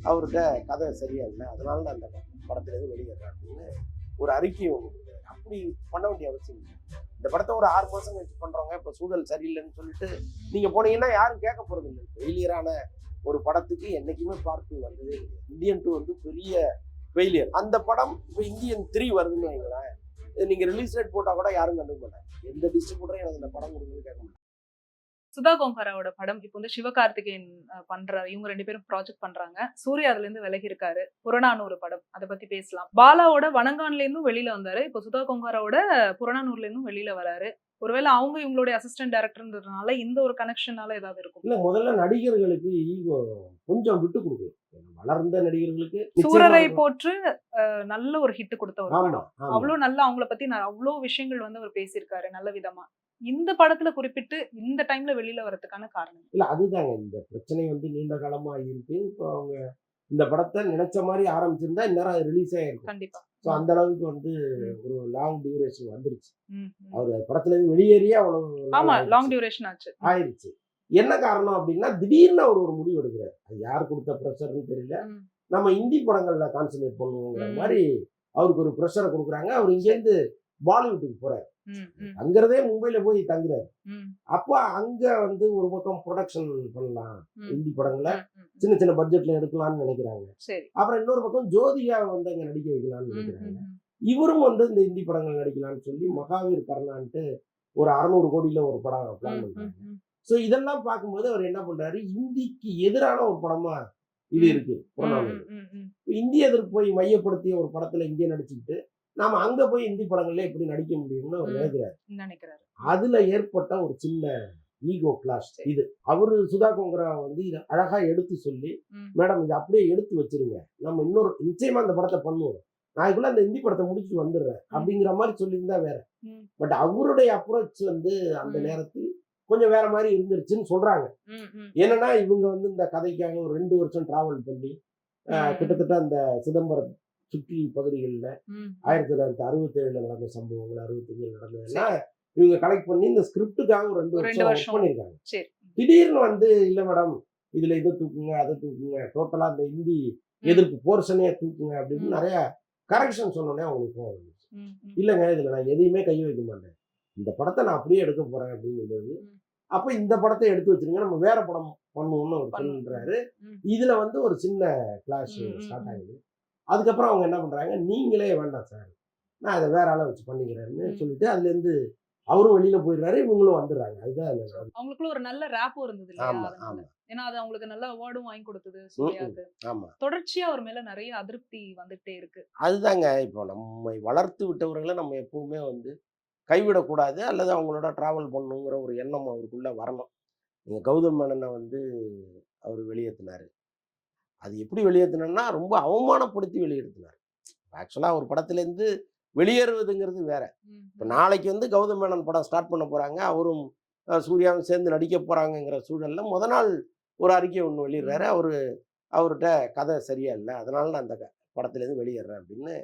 அவர்கிட்ட கதை சரியா இல்லை, அதனால நான் அந்த படத்துலேருந்து வெளியேறேன் அப்படின்னு ஒரு அறிக்கை ஒன்று கொடுக்குறாரு. அப்படி பண்ண வேண்டிய அவசியம் இல்லை. இந்த படத்தை ஒரு 6 மாதம் கழிச்சு பண்ணுறவங்க இப்போ சூழல் சரியில்லைன்னு சொல்லிட்டு நீங்கள் போனீங்கன்னா யாரும் கேட்க போகிறது இல்லை. ஃபெயிலியரான ஒரு படத்துக்கு என்றைக்குமே பார்ட் 2 வந்ததே இல்லை. இந்தியன் 2 வந்து பெரிய ஃபெயிலியர். அந்த படம் இப்போ இந்தியன் 3 வருதுன்னு வைங்களேன், நீங்கள் ரிலீஸ் டேட் போட்டால் கூட யாரும் கண்டுக்க மாட்டாங்க. எந்த டிஸ்ட்ரிபியூட்டரும் எனக்கு இந்த படம் கொடுங்கன்னு கேட்க மாட்டாங்க. சுதா கோங்கராவோட படம் இப்போ வந்து சிவகார்த்திகேயன் பண்றாரு. இவங்க 2 பேரும் ப்ராஜெக்ட் பண்றாங்க. சூர்யா அதுல இருந்து விலகி இருக்காரு. புறநானூறு படம், அதை பத்தி பேசலாம். பாலாவோட வணங்கான்ல இருந்தும் வெளியில வந்தாரு. இப்போ சுதா கோங்கராவோட புறநானூர்ல இருந்தும் வெளியில வராரு. ஒருவேளை அவங்க இவங்களுடைய அசிஸ்டன்ட் டைரக்டர்ன்றதுனால இந்த ஒரு கனெக்ஷனால ஏதாவது இருக்கும்? இல்ல, முதல்ல நடிகர்களுக்கு ஈகோ கொஞ்சம் விட்டு கொடுக்கும். வளர்ந்த நடிகர்களுக்கு சூரரை போற்று நல்ல ஒரு ஹிட் கொடுத்த ஒரு ஆமா படம். ஆமா அவ்வளவு நல்லா அவங்கள பத்தி அவ்வளவு விஷயங்கள் வந்து அவர் பேசியிருக்காரு நல்ல விதமா. இந்த படத்துல குறிப்பிட்டு இந்த டைம்ல வெளியில வரதுக்கான காரணம்? இல்ல, அதுதாங்க இந்த பிரச்சனை வந்து நீண்ட காலமா இருக்கு. இப்போ அவங்க இந்த படத்தை நினைச்ச மாதிரி ஆரம்பிச்சிருந்தா இந்நேரம் அது ரிலீஸ் ஆயிருக்கும். கண்டிப்பா. ஸோ அந்த அளவுக்கு வந்து ஒரு லாங் டியூரேஷன் வந்துருச்சு. ம், ம். அவர் படத்துல இருந்து வெளியேறியே அவ்வளவு ஆமா, நாள் லாங் ஆயிடுச்சு. டியூரேஷன் ஆச்சு. ஆயிடுச்சு. என்ன காரணம் அப்படின்னா, திடீர்னு அவர் ஒரு முடிவு எடுக்கிறார். அது யார் கொடுத்த ப்ரெஷர்னு தெரியல. ம், நம்ம இந்தி படங்கள்ல கான்சென்ட்ரேட் பண்ணுவோங்கிற ம். மாதிரி அவருக்கு ஒரு ப்ரெஷரை கொடுக்குறாங்க. அவர் இங்கேருந்து பாலிவுட்டுக்கு போறாரு. ம், ம், தங்குறதே மும்பையில போய் தங்குறாரு. ம், அப்போ அங்க வந்து ஒரு பக்கம் ப்ரொடக்ஷன் பண்ணலாம், ம். இந்தி படங்களை ம், ம். சின்ன சின்ன பட்ஜெட்ல எடுக்கலாம்னு நினைக்கிறாங்க. சரி. அப்புறம் இன்னொரு பக்கம் ஜோதிகா வந்து அங்க நடிக்க வைக்கலாம்னு ம், நினைக்கிறாங்க. ம், ம். இவரும் வந்து இந்த இந்தி படங்கள் நடிக்கலாம்னு சொல்லி மகாவீர் கர்ணான்ட்டு ஒரு 600 கோடியில ஒரு படம் பிளான் ம், பண்றாங்க. ம், ம். ஸோ இதெல்லாம் பார்க்கும்போது அவர் என்ன பண்றாரு, இந்திக்கு எதிரான ஒரு படமா இது ம். இருக்கு புறநானூறு. ம், ம், ம். இந்திய எதிர்ப்பு போய் மையப்படுத்திய ஒரு படத்துல இங்கே நடிச்சுக்கிட்டு நாம அங்க போய் இந்தி படங்கள்ல எப்படி நடிக்க முடியும்னு அவர் ம். நினைக்கிறாரு. நினைக்கிறாரு. அதுல ஏற்பட்ட ஒரு சின்ன ஈகோ கிளாஷ் இது. அவரு சுதா கோங்கரா வந்து இதை அழகா எடுத்து சொல்லி, ம். மேடம் இதை அப்படியே எடுத்து வச்சிருங்க, நம்ம இன்னொரு நிச்சயமா அந்த படத்தை பண்ணுவோம், நாளைக்குள்ள அந்த இந்தி படத்தை முடிச்சுட்டு வந்துடுறேன் அப்படிங்கிற மாதிரி சொல்லியிருந்தா வேற. ம். பட் அவருடைய அப்ரோச் வந்து அந்த ம். நேரத்தில் கொஞ்சம் வேற மாதிரி இருந்துருச்சுன்னு சொல்றாங்க. ம், ம். என்னன்னா, இவங்க வந்து இந்த கதைக்காக ஒரு 2 வருஷம் டிராவல் பண்ணி ம். கிட்டத்தட்ட அந்த சிதம்பரம் சுற்றி பகுதிகளில் ம். 1967 நடந்த சம்பவங்கள், 65 நடந்ததெல்லாம் இவங்க கலெக்ட் பண்ணி இந்த ஸ்கிரிப்டுக்காக ஒரு 2 ஒரு 2 வருஷம் ஒர்க் வருஷம். பண்ணியிருக்காங்க. சரி. திடீர்னு வந்து இல்ல மேடம், இதுல இதை தூக்குங்க அதை தூக்குங்க, டோட்டலா இந்த இந்தி ம். எதிர்ப்பு போர்ஷனே தூக்குங்க அப்படின்னு ம். நிறைய கரெக்ஷன் சொன்னோடனே அவங்களுக்கு கோவம் வந்துச்சு. ம், ம். இல்லைங்க, இதுல நான் எதையுமே கை வைக்க மாட்டேன், இந்த படத்தை நான் அப்படியே எடுக்க போறேன் அப்படிங்கும்போது, ம். அப்ப இந்த படத்தை எடுத்து வச்சிருங்க, நம்ம வேற படம் பண்ணுவோம்னு அவர் பண்ணுவோம். சொல்றாரு. ம். இதுல வந்து ஒரு சின்ன கிளாஷ் ம், ம், ஸ்டார்ட் ம். ஆகுது. அதுக்கப்புறம் அவங்க என்ன பண்றாங்க, நீங்களே வேண்டாம் சார், நான் அதை வேற ஆளை வச்சு பண்ணிக்கிறேன்னு ம். சொல்லிட்டு அதுல இருந்து அவரும் வெளியில போயிடுறாரு, இவங்களும் வந்துடுறாங்க. அதுதான் அந்த கதை. அவங்களுக்குள்ள ஒரு நல்ல ரேப்பும் இருந்தது இல்லையா? ஆமா அதனால. ஆமா ஏன்னா அது அவங்களுக்கு நல்ல அவார்டும் வாங்கி கொடுத்தது ம், ம். சூர்யாவுக்கு. ஆமா, தொடர்ச்சியா அவர் மேல நிறைய அதிருப்தி வந்துட்டே இருக்கு. அதுதாங்க. இப்போ நம்மை வளர்த்து விட்டவர்களை நம்ம எப்பவுமே வந்து கைவிடக்கூடாது, அல்லது அவங்களோட டிராவல் பண்ணணுங்கிற ஒரு எண்ணம் அவருக்குள்ள வரணும். நீங்க கௌதம் மேனனை வந்து அவர் வெளியேற்றினாரு. அது எப்படி வெளியேற்றினா, ரொம்ப அவமானப்படுத்தி வெளியேற்றினார். ஆக்சுவலா ஒரு படத்துலேருந்து வெளியேறுவதுங்கிறது வேற. ம், இப்போ ம். நாளைக்கு வந்து கௌதம் மேனன் படம் ஸ்டார்ட் பண்ண போறாங்க, அவரும் சூர்யாவும் சேர்ந்து நடிக்க போறாங்கங்கிற சூழல்ல நாள் ஒரு அறிக்கை ஒன்று வெளியிடுறாரு. ம். அவர்கிட்ட கதை சரியா இல்லை, அதனால நான் அந்த படத்துலேருந்து வெளியேறேன் அப்படின்னு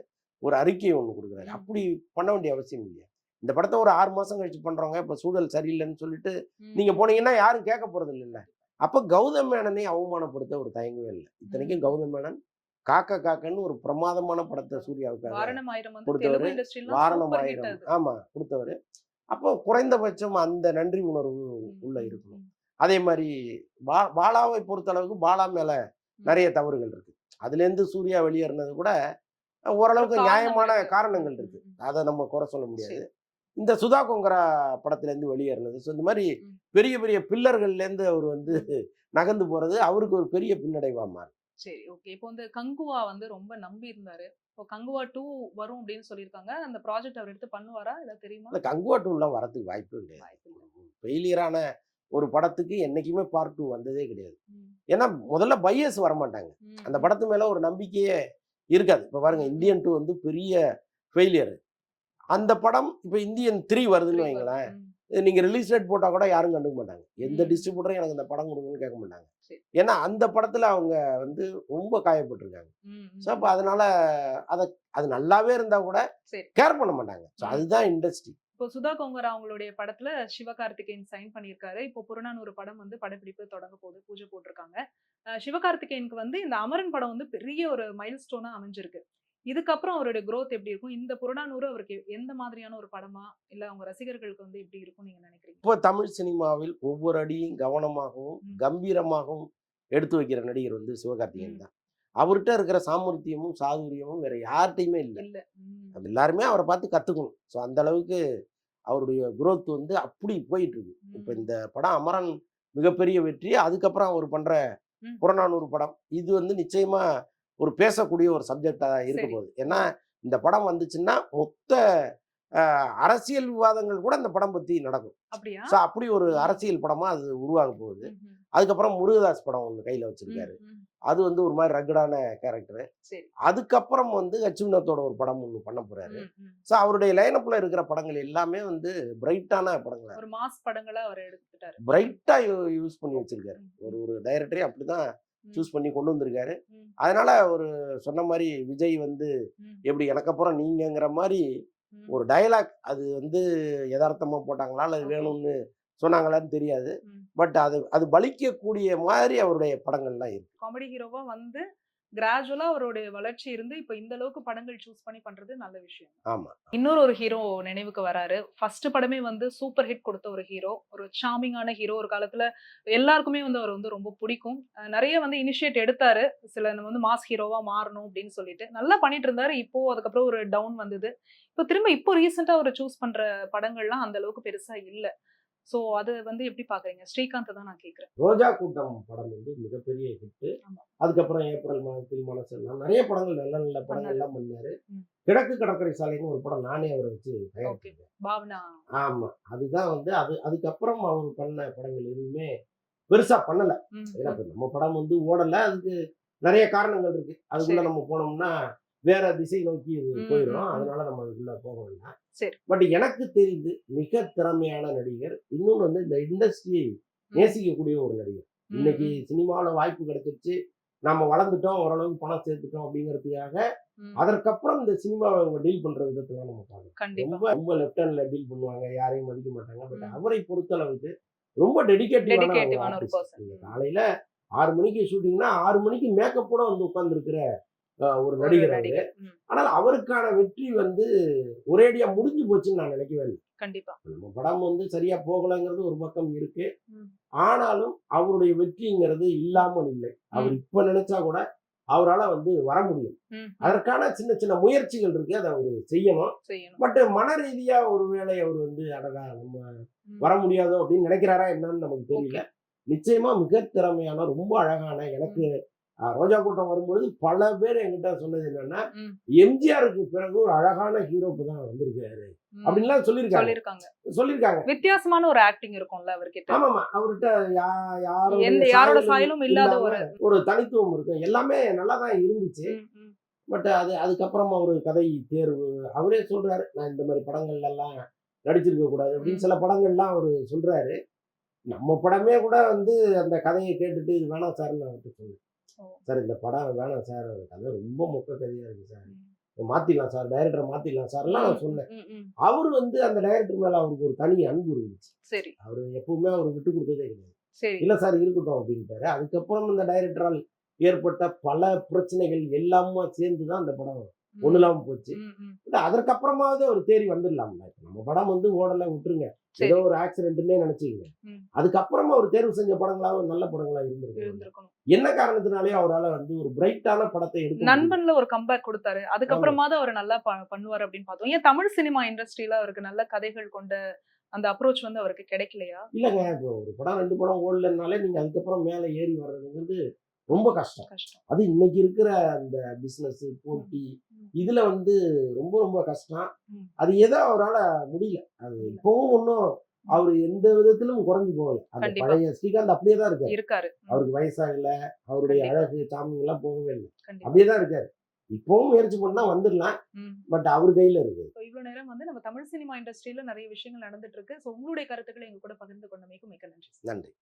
ஒரு அறிக்கை ஒன்று கொடுக்குறாரு. ம். அப்படி பண்ண வேண்டிய அவசியம் இல்லையா? இந்த படத்தை ஒரு 6 மாசம் கழிச்சு பண்றவங்க இப்போ சூழல் சரியில்லைன்னு சொல்லிட்டு ம். நீங்க போனீங்கன்னா யாரும் கேட்க போறது இல்லைல்ல. அப்ப கௌதம் மேனனை அவமானப்படுத்த ஒரு தயங்கவே இல்லை. ம். இத்தனைக்கும் கௌதம் மேனன் காக்க காக்கன்னு ஒரு பிரமாதமான படத்தை சூர்யாவுக்காக வாரணம் ஆயிரம் வந்து கொடுத்தவர். தெலுங்கு இண்டஸ்ட்ரியில வாரணம் சூப்பர் ஹிட் ஆயிரம் அது. ஆமா கொடுத்தவர். அப்போ குறைந்தபட்சம் அந்த நன்றி உணர்வு ம், உள்ள ம், இருக்கணும். ம். அதே மாதிரி பாலாவை பொறுத்த அளவுக்கு பாலா மேல ம். நிறைய தவறுகள் இருக்கு. அதுல இருந்து சூர்யா வெளியேறினது கூட ஒரு ஓரளவுக்கு காரணம் நியாயமான இருக்கு. ம், காரணங்கள் ம், இருக்கு. ம். அதை நம்ம குறை சொல்ல முடியாது. சரி. இந்த சுதா கோங்கரா படத்துல இருந்து வெளியேறினது, ஸோ இந்த மாதிரி ம். பெரிய பெரிய பில்லர்கள்ல இருந்து அவர் வந்து ம். நகர்ந்து போறது அவருக்கு ஒரு பெரிய பின்னடைவா மாறும். சரி, ஓகே. இப்போ வந்து கங்குவா வந்து ரொம்ப நம்பி இருந்தாரு. இப்போ கங்குவா 2 வரும் அப்படின்னு சொல்லியிருக்காங்க. அந்த ப்ராஜெக்ட் அவர் எடுத்து பண்ணுவாரா? ஏதாவது தெரியுமா? இல்ல, கங்குவா டூலாம் வரதுக்கு வாய்ப்பு கிடையாது. வாய்ப்பு இல்ல. ஃபெயிலியரான ஒரு படத்துக்கு என்னைக்குமே பார்ட் 2 வந்ததே கிடையாது. ம். ஏன்னா முதல்ல பையர்ஸ் வரமாட்டாங்க, ம், அந்த ம். படத்து மேல ஒரு நம்பிக்கையே இருக்காது. இப்போ பாருங்க, ம், ம். இந்தியன் 2 வந்து பெரிய ஃபெயிலியர். அந்த படம் இப்போ இந்தியன் 3 வருதுன்னு 3 வைங்களேன், வரும். ம். நீங்க ரிலீஸ் டேட் போட்டா கூட யாரும் கண்டுக்க மாட்டாங்க. எந்த ம். டிஸ்ட்ரிபியூட்டரும் எனக்கு இந்த படம் கொடுங்கன்னு கேட்க மாட்டாங்க. சரி. ஏன்னா அந்த படத்துல அவங்க வந்து ரொம்ப காயப்பட்டிருக்காங்க. ம், ஸோ ம். அப்போ அதனால அது நல்லாவே இருந்தா கூட சரி. கேர் பண்ண மாட்டாங்க. ஸோ ம். அதுதான் இண்டஸ்ட்ரி. இப்போ சுதா கொங்கரா அவங்களுடைய படத்துல சிவகார்த்திகேயன் சைன் பண்ணியிருக்காரு. இப்போ புறநானூறு படம் வந்து படப்பிடிப்பு தொடங்க போகுது. பூஜை போட்டிருக்காங்க. சிவகார்த்திகேயனுக்கு வந்து இந்த அமரன் படம் வந்து பெரிய ஒரு மைல்ஸ்டோனா அமைஞ்சிருக்கு. இதுக்கப்புறம் அவருடைய குரோத் எப்படி இருக்கும்? இந்த புறநானூறு அவருக்கு எந்த மாதிரியான ஒரு படமா, இல்ல அவங்க ரசிகர்களுக்கு வந்து எப்படி இருக்கும்னு நீங்க நினைக்கிறீங்க? இப்போ தமிழ் சினிமாவில் ஒவ்வொரு அடியும் கவனமாகவும் ம். கம்பீரமாகவும் எடுத்து வைக்கிற நடிகர் வந்து சிவகார்த்திகேயன் ம். தான். அவர்கிட்ட இருக்கிற சாமர்த்தியமும் சாதுரியமும் வேற யார்கிட்டயுமே இல்லை. இல்ல. ம். நம்ம எல்லாருமே அவரை பார்த்து கத்துக்கணும். ஸோ அந்த அளவுக்கு அவருடைய growth வந்து அப்படி போயிட்டு இருக்கு. இப்போ ம். இந்த படம் அமரன் மிகப்பெரிய வெற்றி. அதுக்கப்புறம் அவர் பண்ற ம். புறநானூறு படம் இது வந்து நிச்சயமா ஒரு பேசக்கூடிய ஒரு சப்ஜெக்டா இருக்க சரி. போகுது. ஏன்னா இந்த படம் வந்துச்சுன்னா மொத்த அரசியல் விவாதங்கள் கூட இந்த படம் பத்தி நடக்கும். அப்படியா? ஸோ அப்படி ஒரு அரசியல் படமா அது உருவாக போகுது. ம்ஹ்ம். அதுக்கப்புறம் முருகதாஸ் படம் ஒன்று கையில வச்சிருக்காரு. ம். ம். அது வந்து ஒரு மாதிரி ரக்கடான கேரக்டர். சரி. அதுக்கப்புறம் வந்து அச்சுவினத்தோட ஒரு படம் ஒன்று பண்ண போறாரு. ம். ம். ஸோ அவருடைய லைனப்ல இருக்கிற படங்கள் எல்லாமே வந்து பிரைட்டான படங்களா ஒரு மாஸ் படங்களா அவர் எடுத்துட்டாரு. பிரைட்டா யூஸ் பண்ணி வச்சிருக்காரு. ம். ஒரு ஒரு டைரக்டரே அப்படிதான் ம். சூஸ் பண்ணி கொண்டு வந்திருக்காரு. ம். அதனால ஒரு சொன்ன மாதிரி விஜய் வந்து ம். எப்படி எனக்கு அப்புறம் நீங்கங்கிற மாதிரி ம். ஒரு டயலாக் அது வந்து யதார்த்தமா போட்டாங்களா அல்லது ஓகே. வேணும்னு சொன்னாங்களான்னு தெரியாது. ம். பட் அது அது பலிக்கக்கூடிய மாதிரி அவருடைய படங்கள்லாம் இருக்கு. காமெடி ஹீரோவா வந்து கிராஜுவலா அவருடைய வளர்ச்சி இருந்து இப்ப இந்த அளவுக்கு படங்கள் சூஸ் பண்ணி பண்றது நல்ல விஷயம். ஆமா. இன்னொரு ஒரு ஹீரோ நினைவுக்கு வராரு. ஃபர்ஸ்ட் படமே வந்து சூப்பர் ஹிட் கொடுத்த ஒரு ஹீரோ. ஒரு சார்மிங்கான ஹீரோ. ஒரு காலத்துல எல்லாருக்குமே வந்து அவர் வந்து ரொம்ப பிடிக்கும். நிறைய வந்து இனிஷியேட் எடுத்தாரு. சில நம்ம வந்து மாஸ் ஹீரோவா மாறணும் அப்படின்னு சொல்லிட்டு. நல்லா பண்ணிட்டு இருந்தாரு. இப்போ அதுக்கப்புறம் ஒரு டவுன் வந்தது. இப்போ ரீசெண்டா அவர் சூஸ் பண்ற படங்கள்லாம் அந்த அளவுக்கு பெருசா இல்ல. சோ அது வந்து எப்படி பாக்குறீங்க? ஸ்ரீகாந்த் தான் நான் கேக்குறேன். ரோஜா கூட்டம் படம் வந்து மிகப்பெரிய ஹிட். ஆமா. அதுக்கப்புறம் ஏப்ரல் மாதத்தில் மனசெல்லாம் நிறைய படங்கள் நல்ல நல்ல பண்ணாரு. படங்கள் எல்லாம் பண்ணாரு. ம். கிழக்கு கடற்கரை சாலைன்னு ஒரு படம் நானே அவரை வச்சு ஓகே. தயாரிச்சிருக்கேன். பாவனா. ஆமா. அதுதான் வந்து அதுக்கப்புறம் அவர் பண்ண படங்கள் எதுவுமே பெருசா பண்ணல. ம். ஏன்னா ம். இப்ப நம்ம படம் வந்து ஓடல. அதுக்கு நிறைய காரணங்கள் இருக்கு. அதுக்குள்ள சரி. நம்ம போனோம்னா வேற திசை நோக்கி இது ம். போயிடும். ம். ம். அதனால நம்ம அதுக்குள்ள போக வேண்டாம். சரி. பட் எனக்கு தெரிந்து மிக திறமையான நடிகர். இன்னொன்று வந்து இந்த இண்டஸ்ட்ரியை ம். நேசிக்கக்கூடிய ஒரு நடிகர். ம். இன்னைக்கு ம். சினிமாவில் வாய்ப்பு கிடைச்சிருச்சு, நம்ம வளர்ந்துட்டோம், ஓரளவுக்கு பணம் சேர்த்துட்டோம் அப்படிங்கிறதுக்காக ம். அதற்கப்புறம் இந்த சினிமாவை அவங்க டீல் பண்ற விதத்துல நம்ம பார்க்கணும். கண்டிப்பா. ரொம்ப ரொம்ப லெஃப்ட் ஹேண்ட்ல டீல் பண்ணுவாங்க, யாரையும் மதிக்க மாட்டாங்க. பட் ம். அவரை பொறுத்தளவுக்கு ரொம்ப டெடிகேட்டிவான ஒரு டெடிகேட்டிவான ஒரு ஆர்டிஸ்ட். பர்சன். இந்த காலையில 6 மணிக்கு ஷூட்டிங்னா 6 மணிக்கு மேக்கப்போட வந்து உட்கார்ந்துருக்கிற ஒரு ஒரு நடிகர் அவரு. நடிகர். ம். ஆனால் அவருக்கான வெற்றி வந்து ஒரேடியா முடிஞ்சு போச்சுன்னு நான் நினைக்கவே இல்லை. கண்டிப்பா. நம்ம படம் வந்து சரியா போகலைங்கிறது ஒரு பக்கம் இருக்கு. ம். ஆனாலும் அவருடைய வெற்றிங்கிறது இல்லாமல் இல்லை. அவர் ம். இப்ப நினைச்சா கூட அவரால வந்து வர முடியும். ம். ம். அதற்கான சின்ன சின்ன முயற்சிகள் இருக்கு. அதை அவரு செய்யணும். செய்யணும். பட் மன ரீதியா ஒரு வேளை அவர் வந்து அடடா நம்ம ம். வர முடியாதோ அப்படின்னு நினைக்கிறாரா என்னன்னு நமக்கு தெரியல. ஓகே. நிச்சயமா மிக திறமையான ரொம்ப அழகான எனக்கு ம். ரோஜா கூட்டம் வரும்பொழுது பல பேர் என்கிட்ட சொன்னது என்னன்னா ம். எம்ஜிஆருக்கு பிறகு ஒரு அழகான ஹீரோ இப்பதான் வந்திருக்காரு ம். அப்படின்லாம் சொல்லியிருக்காங்க. சொல்லியிருக்காங்க. வித்தியாசமான ஒரு ஆக்டிங் இருக்கும்ல அவர்கிட்ட. ஆமாமா. அவர்கிட்ட யாரோட சாயலும் இல்லாத ஒரு ஒரு தனித்துவம் இருக்கு. எல்லாமே நல்லா தான் இருந்துச்சு. ம். ம். பட் அதுக்கப்புறம் ஒரு கதை தேர்வு அவரே சொல்றாரு, நான் இந்த மாதிரி படங்கள்ல எல்லாம் நடிச்சிருக்க கூடாது அப்படின்னு ம். சில படங்கள்லாம் அவரு சொல்றாரு. நம்ம படமே கூட வந்து அந்த கதையை கேட்டுட்டு இது வேணாம் சார்ன்னு அவர்கிட்ட சொன்னேன். ஓ. சார் இந்த படம் வேணாம் சார், கதை ரொம்ப மொக்க கதையா இருக்கு சார், ம். மாத்திடலாம் சார், டைரக்டரை மாத்திடலாம் சார்லாம் நான் ம். சொன்னேன். ம். ம். அவரு வந்து அந்த டைரக்டர் மேல அவருக்கு ஒரு தனி அன்பு இருந்துச்சு. சரி. அவரு எப்பவுமே அவர் விட்டு கொடுத்ததே கிடையாது. சரி. இல்ல சார் இருக்கட்டும் அப்படின்ட்டாரு. அதுக்கப்புறம் இந்த டைரக்டரால் ஏற்பட்ட பல பிரச்சனைகள் எல்லாமே சேர்ந்துதான் அந்த படம் ம். ஒண்ணு இல்லாம போச்சு. ம். ம். இல்ல அதற்கப்புறமாவது ஒரு தேறி வந்துடலாம்ல. இப்ப நம்ம படம் வந்து ஓடல விட்டுருங்க, சரி. ஏதோ ஒரு ஆக்சிடென்ட்னே நினைச்சுக்கங்க. ம். அதுக்கப்புறமா ஒரு தேர்வு செஞ்ச படங்களாவது நல்ல படங்களா இருந்திருக்கும். இருந்திருக்கணும். என்ன காரணத்தினாலே அவரால வந்து ஒரு பிரைட்டான படத்தை எடுக்க முடியல. நண்பன்ல ஒரு கம்பேக் கொடுத்தாரு. அதுக்கப்புறமா தான் அவர் நல்லா பண்ணுவாரு அப்படின்னு பார்த்தோம். ஏன் தமிழ் சினிமா இண்டஸ்ட்ரியில அவருக்கு நல்ல கதைகள் கொண்ட அந்த அப்ரோச் வந்து அவருக்கு கிடைக்கலையா? இல்லங்க, இப்போ ஒரு படம் 2 படம் ஓடலனாலே நீங்க அதுக்கப்புறம் மேல ஏறி வர்றதுங்கிறது ரொம்ப கஷ்டம். கஷ்டம். அது இன்னைக்கு இருக்கிற அந்த பிசினஸ் போட்டி ம். இதுல வந்து ரொம்ப ரொம்ப கஷ்டம். ம். அது ஏதோ அவரால முடியல. அது முடியல. இப்பவும் ஒன்றும் அவரு எந்த விதத்திலும் குறைஞ்சு போகல. அந்த கண்டிப்பா. பழைய ஸ்ரீகாந்த் அப்படியே தான் இருக்காரு. இருக்காரு. அவருக்கு வயசா இல்ல, அவருடைய கண்டிப்பா. அழகு சாமி எல்லாம் போகவே இல்லை. கண்டிப்பா. அப்படியே தான் இருக்காரு. இப்பவும் முயற்சி பண்ணா வந்துடலாம். ம். பட் அவர் கையில இருக்கு. இவ்வளவு நேரம் வந்து நம்ம தமிழ் சினிமா இண்டஸ்ட்ரியில நிறைய விஷயங்கள் நடந்துட்டு இருக்கு. சோ உங்களுடைய கருத்துக்களை எங்க கூட பகிர்ந்து கொண்டமைக்கு மிக்க நன்றி. நன்றி.